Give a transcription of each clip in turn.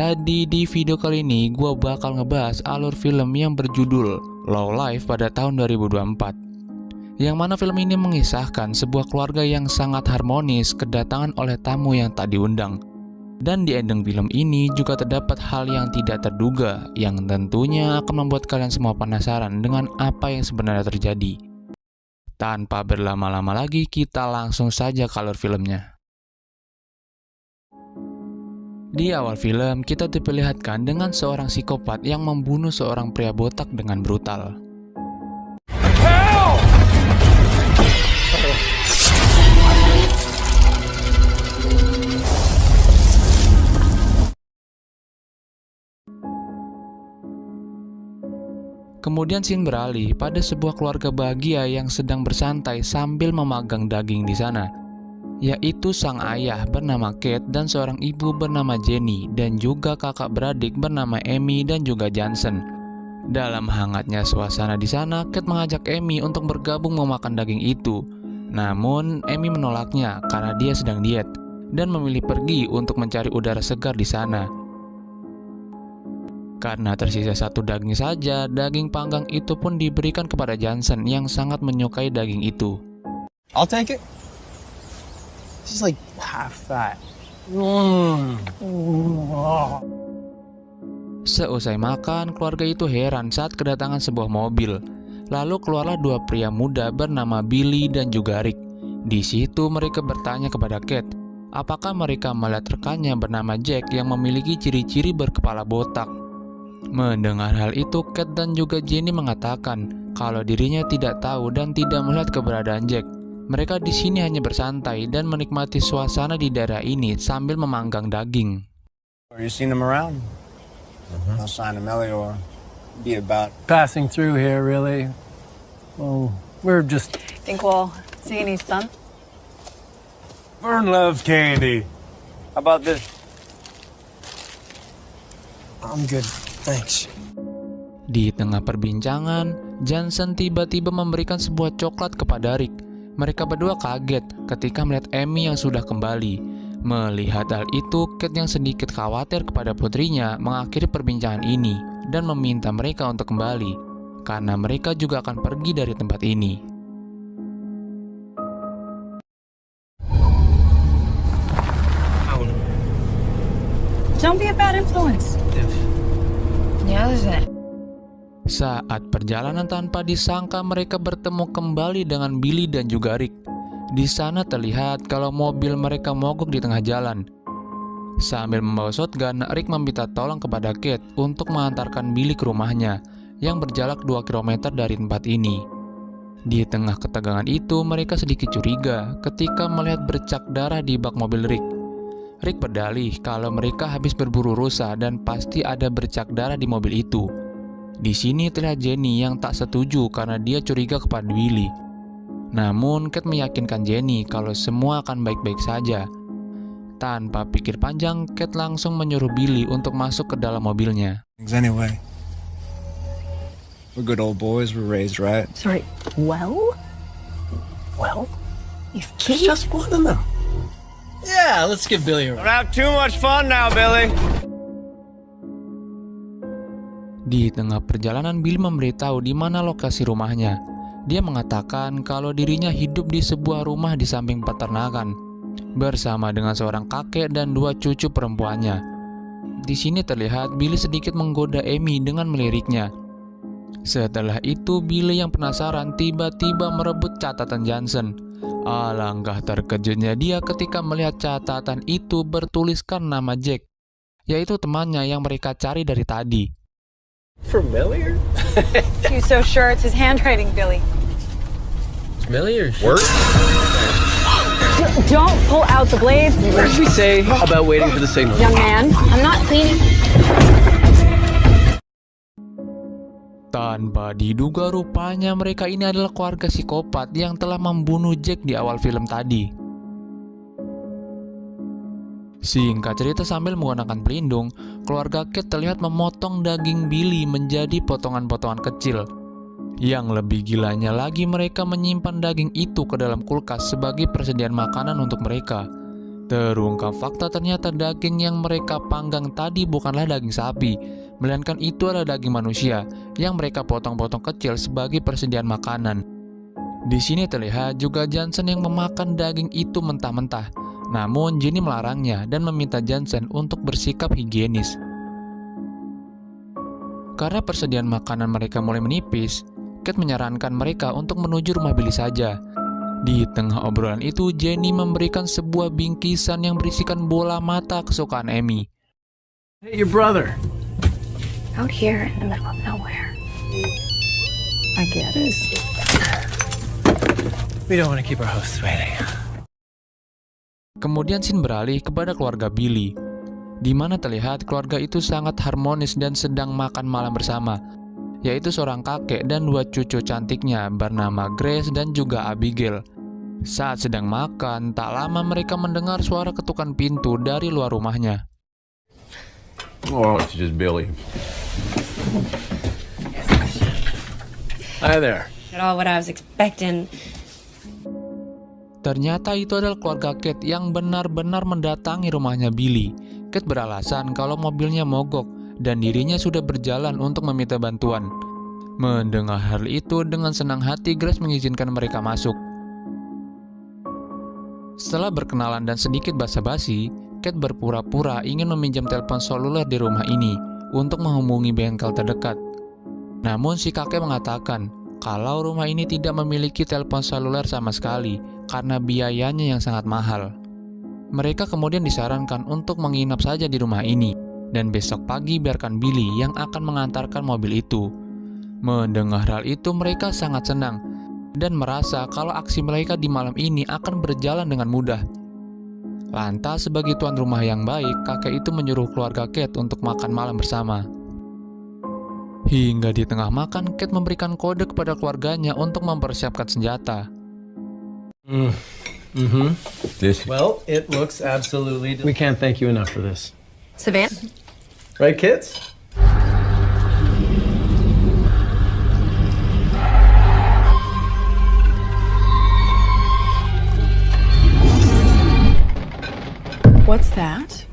Jadi di video kali ini gua bakal ngebahas alur film yang berjudul Low Life pada tahun 2024. Yang mana film ini mengisahkan sebuah keluarga yang sangat harmonis kedatangan oleh tamu yang tak diundang. Dan di ending film ini juga terdapat hal yang tidak terduga yang tentunya akan membuat kalian semua penasaran dengan apa yang sebenarnya terjadi. Tanpa berlama-lama lagi, kita langsung saja ke alur filmnya. Di awal film, kita diperlihatkan dengan seorang psikopat yang membunuh seorang pria botak dengan brutal. Kemudian scene beralih pada sebuah keluarga bahagia yang sedang bersantai sambil memagang daging di sana, yaitu sang ayah bernama Kate dan seorang ibu bernama Jenny dan juga kakak beradik bernama Amy dan juga Johnson. Dalam hangatnya suasana di sana, Kate mengajak Amy untuk bergabung memakan daging itu. Namun Amy menolaknya karena dia sedang diet dan memilih pergi untuk mencari udara segar di sana. Karena tersisa satu daging saja, daging panggang itu pun diberikan kepada Johnson yang sangat menyukai daging itu. I'll take it. This is like half fat. Seusai makan, keluarga itu heran saat kedatangan sebuah mobil. Lalu keluarlah dua pria muda bernama Billy dan juga Rick. Di situ mereka bertanya kepada Kate, apakah mereka melihat rekannya bernama Jack yang memiliki ciri-ciri berkepala botak. Mendengar hal itu, Kate dan juga Jenny mengatakan kalau dirinya tidak tahu dan tidak melihat keberadaan Jack. Mereka di sini hanya bersantai dan menikmati suasana di daerah ini sambil memanggang daging. You seen them around? No sign of Melly or be about Passing through here, really. Oh, we're just... Think we'll see any sun? Vern loves candy. How about this? I'm good, thanks. Di tengah perbincangan, Johnson tiba-tiba memberikan sebuah coklat kepada Rick. Mereka berdua kaget ketika melihat Amy yang sudah kembali. Melihat hal itu, Kate yang sedikit khawatir kepada putrinya mengakhiri perbincangan ini dan meminta mereka untuk kembali, karena mereka juga akan pergi dari tempat ini. Don't be a bad influence. Yeah, there's that. Saat perjalanan tanpa disangka mereka bertemu kembali dengan Billy dan juga Rick. Di sana terlihat kalau mobil mereka mogok di tengah jalan. Sambil membawa shotgun, Rick meminta tolong kepada Kate untuk mengantarkan Billy ke rumahnya yang berjarak 2 km dari tempat ini. Di tengah ketegangan itu, mereka sedikit curiga ketika melihat bercak darah di bak mobil Rick. Rick berdalih kalau mereka habis berburu rusa dan pasti ada bercak darah di mobil itu. Di sini terlihat Jenny yang tak setuju karena dia curiga kepada Billy. Namun Kate meyakinkan Jenny kalau semua akan baik-baik saja. Tanpa pikir panjang, Kate langsung menyuruh Billy untuk masuk ke dalam mobilnya. Anyway, we're good old boys. We're raised right. Sorry, well, if It's just one of them. Yeah, let's give Billy a Don't have too much fun now, Billy. Di tengah perjalanan, Billy memberitahu di mana lokasi rumahnya. Dia mengatakan kalau dirinya hidup di sebuah rumah di samping peternakan bersama dengan seorang kakek dan 2 cucu perempuannya. Di sini terlihat Billy sedikit menggoda Amy dengan meliriknya. Setelah itu, Billy yang penasaran tiba-tiba merebut catatan Johnson. Alangkah terkejutnya dia ketika melihat catatan itu bertuliskan nama Jack, yaitu temannya yang mereka cari dari tadi. familiar. you so sure it's his handwriting, Billy? Familiar? Work? Don't pull out the blades, What did we say about waiting for the signal? young man. I'm not cleaning. Tanpa diduga, rupanya mereka ini adalah keluarga psikopat yang telah membunuh Jack di awal film tadi. Singkat cerita, sambil menggunakan pelindung, keluarga Kate terlihat memotong daging Billy menjadi potongan-potongan kecil. Yang lebih gilanya lagi, mereka menyimpan daging itu ke dalam kulkas sebagai persediaan makanan untuk mereka. Terungkap fakta ternyata daging yang mereka panggang tadi bukanlah daging sapi, melainkan itu adalah daging manusia yang mereka potong-potong kecil sebagai persediaan makanan. Di sini terlihat juga Johnson yang memakan daging itu mentah-mentah. Namun Jenny melarangnya dan meminta Johnson untuk bersikap higienis. Karena persediaan makanan mereka mulai menipis, Kate menyarankan mereka untuk menuju rumah Billy saja. Di tengah obrolan itu, Jenny memberikan sebuah bingkisan yang berisikan bola mata kesukaan Amy. Hey, your brother. Out here in the middle of nowhere. I get it. We don't want to keep our hosts waiting. Kemudian scene beralih kepada keluarga Billy, di mana terlihat keluarga itu sangat harmonis dan sedang makan malam bersama, yaitu seorang kakek dan dua cucu cantiknya bernama Grace dan juga Abigail. Saat sedang makan, tak lama mereka mendengar suara ketukan pintu dari luar rumahnya. Oh, it's just Billy. Hi there. Not all what I was expecting. Ternyata itu adalah keluarga Kate yang benar-benar mendatangi rumahnya Billy. Kate beralasan kalau mobilnya mogok dan dirinya sudah berjalan untuk meminta bantuan. Mendengar hal itu, dengan senang hati Grace mengizinkan mereka masuk. Setelah berkenalan dan sedikit basa-basi, Kate berpura-pura ingin meminjam telepon seluler di rumah ini untuk menghubungi bengkel terdekat. Namun si kakek mengatakan kalau rumah ini tidak memiliki telepon seluler sama sekali karena biayanya yang sangat mahal. Mereka kemudian disarankan untuk menginap saja di rumah ini dan besok pagi biarkan Billy yang akan mengantarkan mobil itu. Mendengar hal itu, mereka sangat senang dan merasa kalau aksi mereka di malam ini akan berjalan dengan mudah. Lantas sebagai tuan rumah yang baik, kakek itu menyuruh keluarga Kate untuk makan malam bersama. Hingga di tengah makan, Kate memberikan kode kepada keluarganya untuk mempersiapkan senjata. Well, it looks absolutely... We can't thank you enough for this. Savannah? Right, kids? What's that?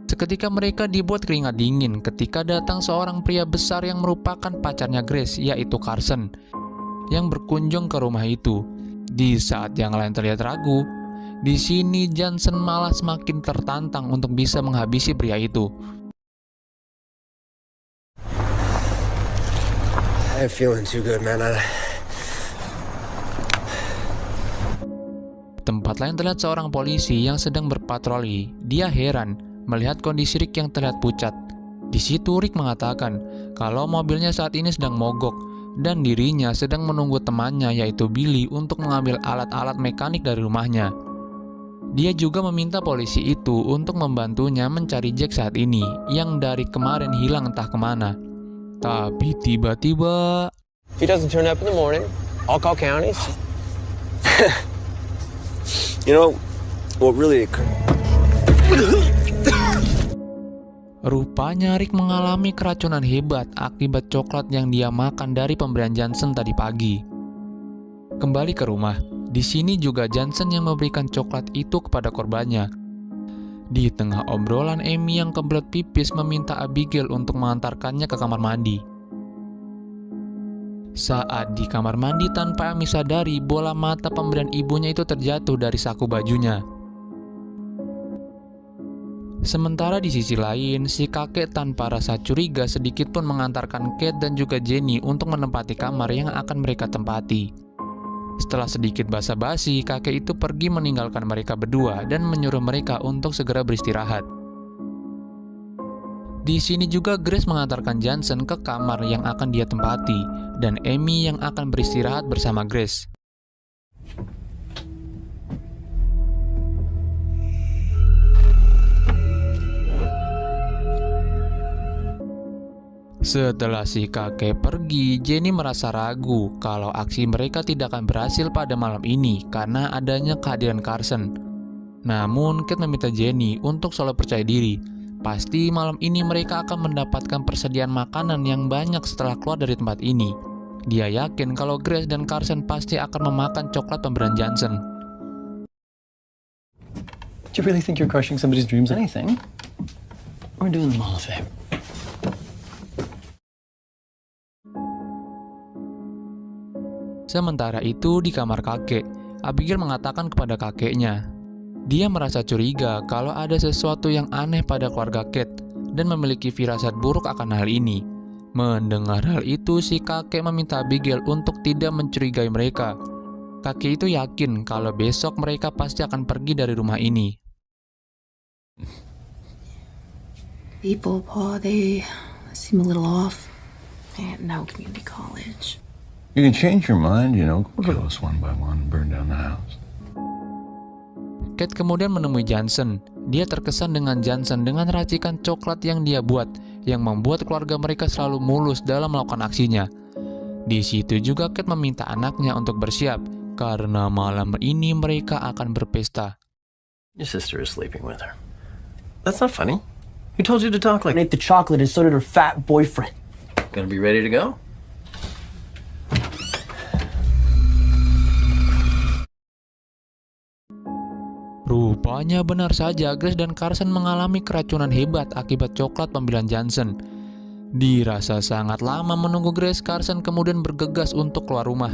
Seketika mereka dibuat keringat dingin ketika datang seorang pria besar yang merupakan pacarnya Grace, yaitu Carson, yang berkunjung ke rumah itu. Di saat yang lain terlihat ragu, di sini Johnson malah semakin tertantang untuk bisa menghabisi pria itu. I ain't feeling too good, man. Tempat lain terlihat seorang polisi yang sedang berpatroli. Dia heran melihat kondisi Rick yang terlihat pucat. Di situ Rick mengatakan kalau mobilnya saat ini sedang mogok dan dirinya sedang menunggu temannya yaitu Billy untuk mengambil alat-alat mekanik dari rumahnya. Dia juga meminta polisi itu untuk membantunya mencari Jack saat ini yang dari kemarin hilang entah kemana. Tapi tiba-tiba... If he doesn't turn up in the morning, I'll call counties. You know, what really... Rupanya Rick mengalami keracunan hebat akibat coklat yang dia makan dari pemberian Johnson tadi pagi. Kembali ke rumah, di sini juga Johnson yang memberikan coklat itu kepada korbannya. Di tengah obrolan, Amy yang kebelet pipis meminta Abigail untuk mengantarkannya ke kamar mandi. Saat di kamar mandi, tanpa Amy sadari, bola mata pemberian ibunya itu terjatuh dari saku bajunya. Sementara di sisi lain, si kakek tanpa rasa curiga sedikit pun mengantarkan Kate dan juga Jenny untuk menempati kamar yang akan mereka tempati. Setelah sedikit basa-basi, kakek itu pergi meninggalkan mereka berdua dan menyuruh mereka untuk segera beristirahat. Di sini juga Grace mengantarkan Johnson ke kamar yang akan dia tempati dan Amy yang akan beristirahat bersama Grace. Setelah si kakek pergi, Jenny merasa ragu kalau aksi mereka tidak akan berhasil pada malam ini karena adanya kehadiran Carson. Namun, Kate meminta Jenny untuk selalu percaya diri. Pasti malam ini mereka akan mendapatkan persediaan makanan yang banyak setelah keluar dari tempat ini. Dia yakin kalau Grace dan Carson pasti akan memakan coklat pemberian Johnson. Do you really think you're crushing somebody's dreams? Anything? We're doing them all a favor. Sementara itu di kamar kakek, Abigail mengatakan kepada kakeknya, dia merasa curiga kalau ada sesuatu yang aneh pada keluarga Kate dan memiliki firasat buruk akan hal ini. Mendengar hal itu, si kakek meminta Abigail untuk tidak mencurigai mereka. Kakek itu yakin kalau besok mereka pasti akan pergi dari rumah ini. People, Pa, they seem a little off. No community college. You can change your mind, you know. Kill us one by one, burn down the house. Kate kemudian menemui Johnson. Dia terkesan dengan Johnson dengan racikan coklat yang dia buat, yang membuat keluarga mereka selalu mulus dalam melakukan aksinya. Di situ juga Kate meminta anaknya untuk bersiap, karena malam ini mereka akan berpesta. Your sister is sleeping with her. That's not funny. Who told you to talk like I ate the chocolate and so did her fat boyfriend. Gonna be ready to go? Rupanya benar saja Grace dan Carson mengalami keracunan hebat akibat coklat pemberian Johnson. Dirasa sangat lama menunggu Grace, Carson kemudian bergegas untuk keluar rumah.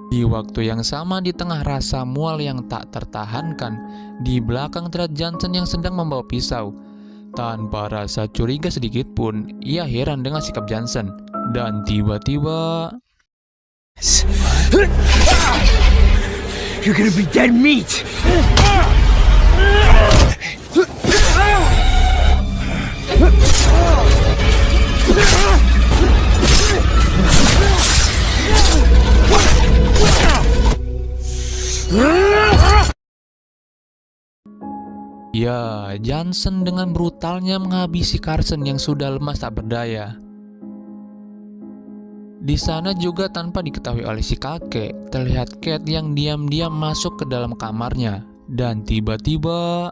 Di waktu yang sama, di tengah rasa mual yang tak tertahankan, di belakang terlihat Johnson yang sedang membawa pisau. Tanpa rasa curiga sedikit pun, ia heran dengan sikap Johnson. Dan tiba-tiba... You're gonna be dead meat! Ya, Johnson dengan brutalnya menghabisi Carson yang sudah lemas tak berdaya. Di sana juga tanpa diketahui oleh si kakek, terlihat Kate yang diam-diam masuk ke dalam kamarnya. Dan tiba-tiba...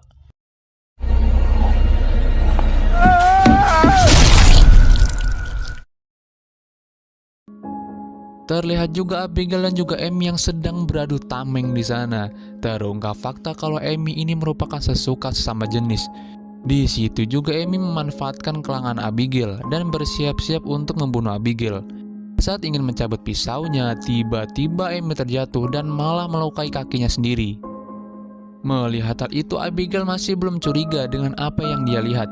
terlihat juga Abigail dan juga Amy yang sedang beradu tameng di sana. Terungkap fakta kalau Amy ini merupakan sesuka sesama jenis. Di situ juga Amy memanfaatkan kelangan Abigail dan bersiap-siap untuk membunuh Abigail. Saat ingin mencabut pisaunya, tiba-tiba Amy terjatuh dan malah melukai kakinya sendiri. Melihat hal itu, Abigail masih belum curiga dengan apa yang dia lihat.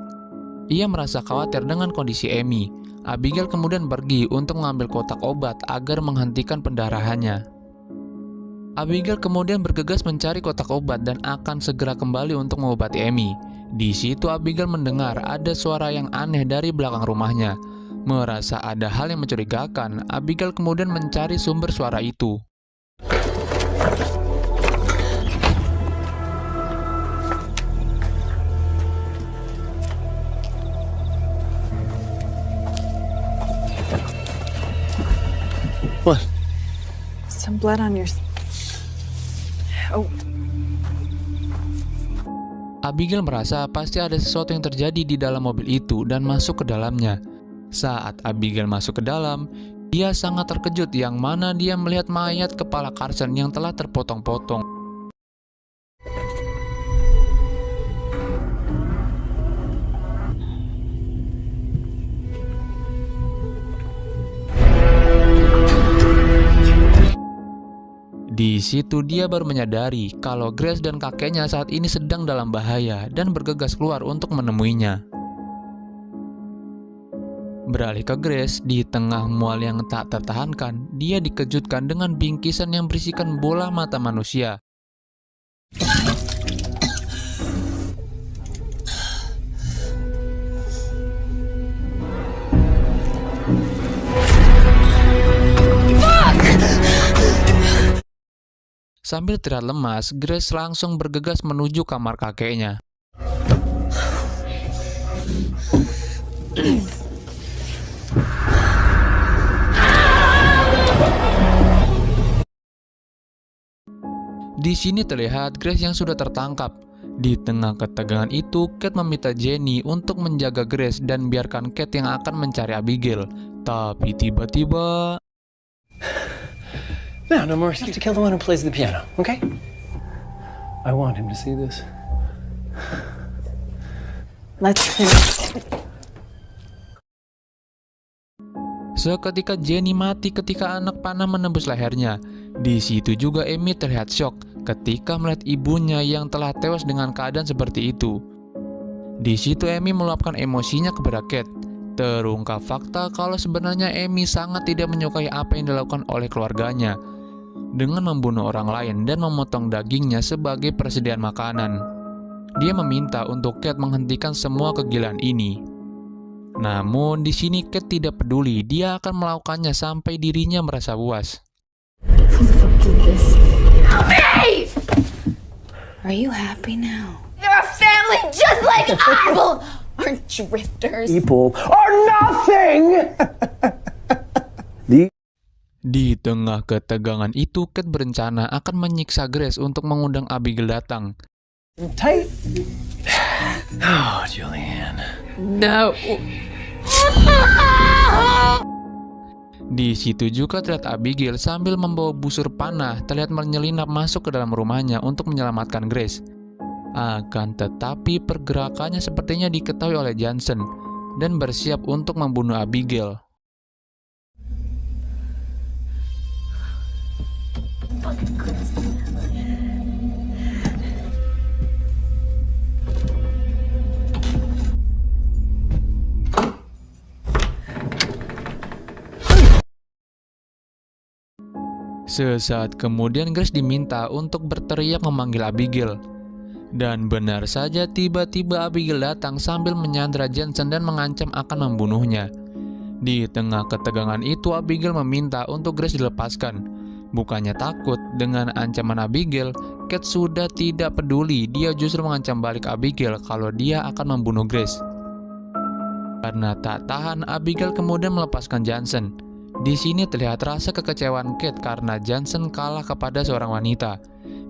Ia merasa khawatir dengan kondisi Amy. Abigail kemudian pergi untuk mengambil kotak obat agar menghentikan pendarahannya. Abigail kemudian bergegas mencari kotak obat dan akan segera kembali untuk mengobati Amy. Di situ Abigail mendengar ada suara yang aneh dari belakang rumahnya. Merasa ada hal yang mencurigakan, Abigail kemudian mencari sumber suara itu. What? Some blood on your... Oh. Abigail merasa pasti ada sesuatu yang terjadi di dalam mobil itu dan masuk ke dalamnya. Saat Abigail masuk ke dalam, dia sangat terkejut yang mana dia melihat mayat kepala Carson yang telah terpotong-potong. Di situ dia baru menyadari kalau Grace dan kakeknya saat ini sedang dalam bahaya dan bergegas keluar untuk menemuinya. Beralih ke Grace, di tengah mual yang tak tertahankan, dia dikejutkan dengan bingkisan yang berisikan bola mata manusia. Sambil terlihat lemas, Grace langsung bergegas menuju kamar kakeknya. Di sini terlihat Grace yang sudah tertangkap. Di tengah ketegangan itu, Kate meminta Jenny untuk menjaga Grace dan biarkan Kate yang akan mencari Abigail. Tapi tiba-tiba... No more excuse to kill the one who plays the piano, okay? I want him to see this. Let's finish. Seketika Jenny mati ketika anak panah menembus lehernya. Di situ juga Amy terlihat syok ketika melihat ibunya yang telah tewas dengan keadaan seperti itu. Di situ Amy meluapkan emosinya kepada Kate. Terungkap fakta kalau sebenarnya Amy sangat tidak menyukai apa yang dilakukan oleh keluarganya dengan membunuh orang lain dan memotong dagingnya sebagai persediaan makanan. Dia meminta untuk Kate menghentikan semua kegilaan ini. Namun di sini Kate tidak peduli, dia akan melakukannya sampai dirinya merasa puas. Hey! Are you happy now? You're a family just like us! Aren't drifters? People are nothing! Di tengah ketegangan itu, Kate berencana akan menyiksa Grace untuk mengundang Abigail datang. Tight. Oh, Julianne. No. Di situ juga terlihat Abigail sambil membawa busur panah terlihat menyelinap masuk ke dalam rumahnya untuk menyelamatkan Grace. Akan tetapi pergerakannya sepertinya diketahui oleh Johnson dan bersiap untuk membunuh Abigail. Sesaat kemudian Grace diminta untuk berteriak memanggil Abigail. Dan benar saja tiba-tiba Abigail datang sambil menyandra Johnson dan mengancam akan membunuhnya. Di tengah ketegangan itu Abigail meminta untuk Grace dilepaskan. Bukannya takut dengan ancaman Abigail, Kate sudah tidak peduli, dia justru mengancam balik Abigail kalau dia akan membunuh Grace. Karena tak tahan, Abigail kemudian melepaskan Johnson. Di sini terlihat rasa kekecewaan Kate karena Johnson kalah kepada seorang wanita.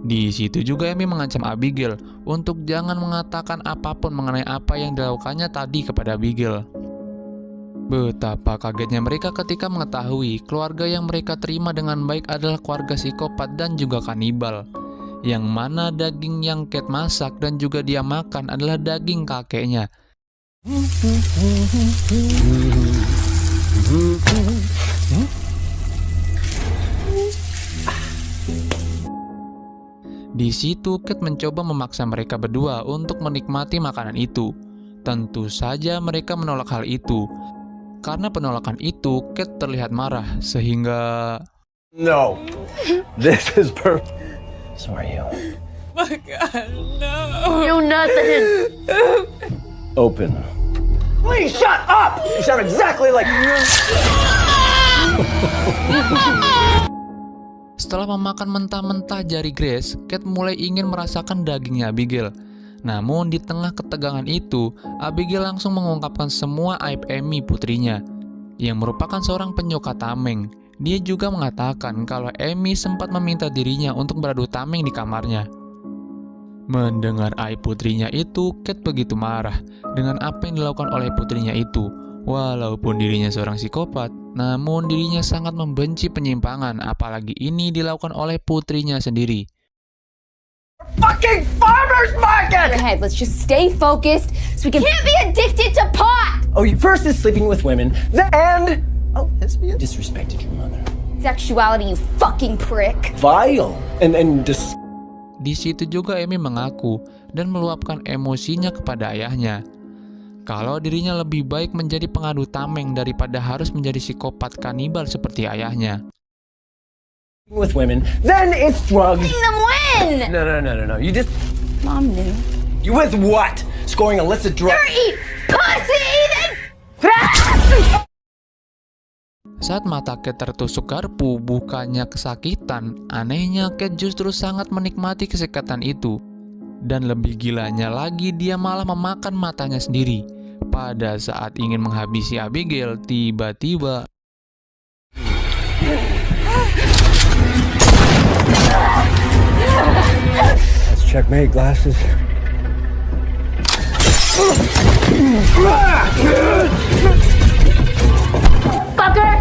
Di situ juga Amy mengancam Abigail untuk jangan mengatakan apapun mengenai apa yang dilakukannya tadi kepada Abigail. Betapa kagetnya mereka ketika mengetahui keluarga yang mereka terima dengan baik adalah keluarga psikopat dan juga kanibal. Yang mana daging yang Kate masak dan juga dia makan adalah daging kakeknya. Di situ Kate mencoba memaksa mereka berdua untuk menikmati makanan itu. Tentu saja mereka menolak hal itu. Karena penolakan itu, Kate terlihat marah sehingga... No, this is perfect. So are you. My God, no. You nothing. Open. Please shut up! You sound exactly like... Setelah memakan mentah-mentah jari Grace, Kate mulai ingin merasakan dagingnya Abigail. Namun di tengah ketegangan itu, Abigail langsung mengungkapkan semua aib Amy putrinya, yang merupakan seorang penyuka tameng. Dia juga mengatakan kalau Amy sempat meminta dirinya untuk beradu tameng di kamarnya. Mendengar aib putrinya itu, Kate begitu marah dengan apa yang dilakukan oleh putrinya itu. Walaupun dirinya seorang psikopat, namun dirinya sangat membenci penyimpangan, apalagi ini dilakukan oleh putrinya sendiri. Fucking farmer's market! Your head. Let's just stay focused so we can. Can't be addicted to pot. Oh, you first is sleeping with women, and lesbian disrespected your mother. Sexuality, you fucking prick. Vile and Di situ juga Amy mengaku dan meluapkan emosinya kepada ayahnya. Kalau dirinya lebih baik menjadi pengadu tameng daripada harus menjadi psikopat kanibal seperti ayahnya. with women, then it's drugs. Letting them win! No. You just... Mom knew. You with what? Scoring illicit drugs? Dirty pussy eating! Saat mata Kate tertusuk garpu, bukannya kesakitan, anehnya Kate justru sangat menikmati kesekatan itu. Dan lebih gilanya lagi, dia malah memakan matanya sendiri. Pada saat ingin menghabisi Abigail, tiba-tiba... Let's checkmate, glasses. Fucker!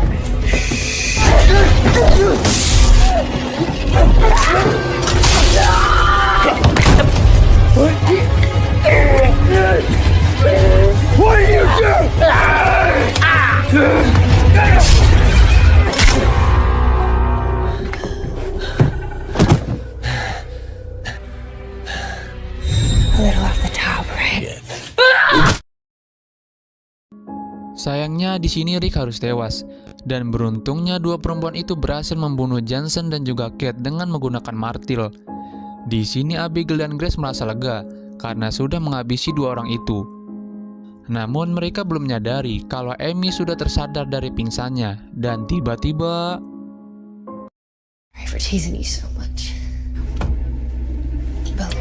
What did you do? A little off the top, right? Sayangnya di sini Rick harus tewas, dan beruntungnya dua perempuan itu berhasil membunuh Johnson dan juga Kate dengan menggunakan martil. Di sini Abigail dan Grace merasa lega karena sudah menghabisi dua orang itu. Namun mereka belum menyadari kalau Amy sudah tersadar dari pingsannya dan tiba-tiba Sorry for teasing you so much. But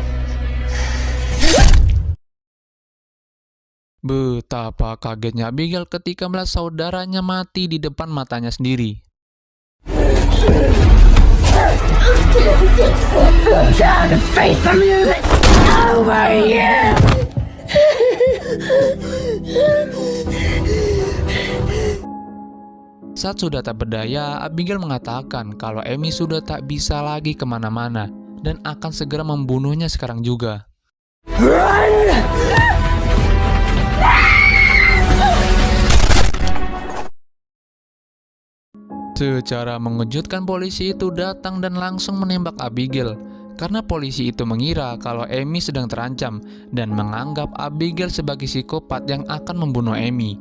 betapa kagetnya Abigail ketika melihat saudaranya mati di depan matanya sendiri. Time to face the music over here. Saat sudah tak berdaya, Abigail mengatakan kalau Amy sudah tak bisa lagi kemana-mana dan akan segera membunuhnya sekarang juga. Secara mengejutkan polisi itu datang dan langsung menembak Abigail karena polisi itu mengira kalau Amy sedang terancam dan menganggap Abigail sebagai psikopat yang akan membunuh Amy,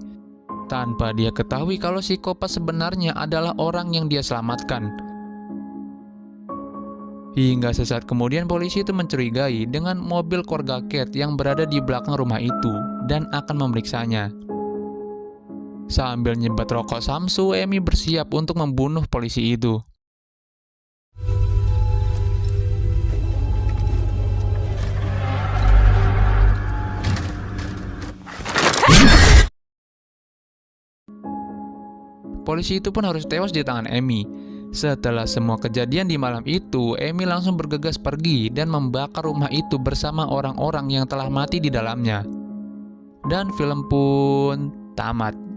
tanpa dia ketahui kalau psikopat sebenarnya adalah orang yang dia selamatkan. Hingga sesaat kemudian polisi itu mencurigai dengan mobil keluarga Kate yang berada di belakang rumah itu dan akan memeriksanya. Sambil nyebat rokok samsu, Amy bersiap untuk membunuh polisi itu. Polisi itu pun harus tewas di tangan Amy. Setelah semua kejadian di malam itu, Amy langsung bergegas pergi dan membakar rumah itu bersama orang-orang yang telah mati di dalamnya. Dan film pun tamat.